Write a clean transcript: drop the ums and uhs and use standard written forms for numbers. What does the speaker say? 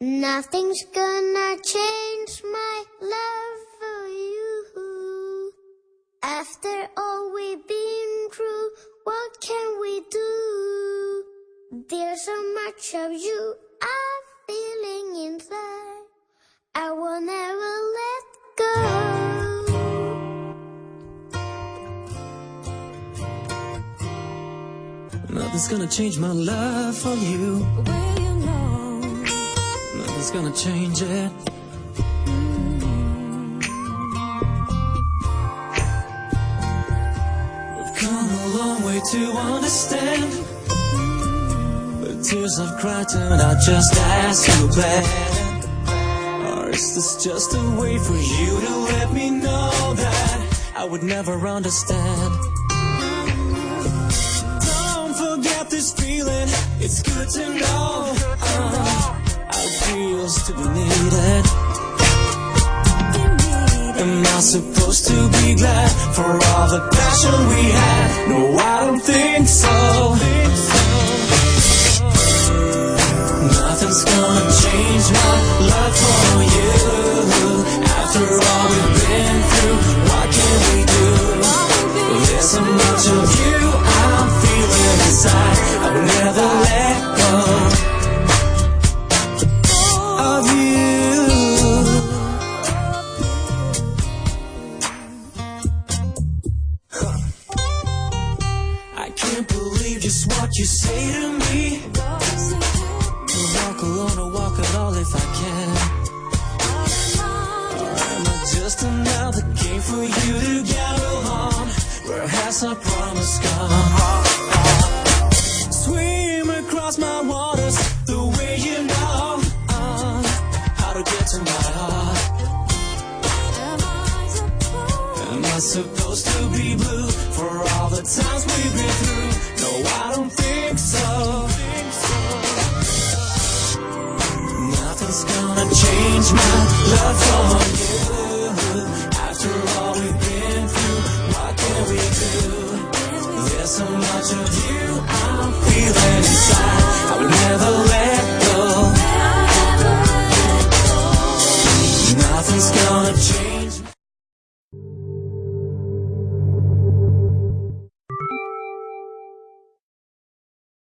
Nothing's gonna change my love for you. After all we've been through, what can we do? There's so much of you I'm feeling inside. I will never let go. Nothing's gonna change my love for you. Well, you know, Nothing's gonna change it. We've come a long way to understand. The tears I've cried turned out just as too bad. Or is this just a way for you to let me know that I would never understand? Don't forget this feeling, it's good to know how it feels to be needed. Am I supposed to be glad for all the passion we had? No, I don't think so. Nothing's gonna change my love for you. After all we've been through, what can we do? There's so much of you I'm feeling inside. I will never let go of you. I can't believe just what you say to me. Walk alone or walk at all if I can. Or am I just another game for you to gather on? Where has our promise gone? Swim across my waters the way you know how to get to my heart. Am I supposed to be blue for all the times we've been through? No, I don't think so. Nothing's gonna change my love for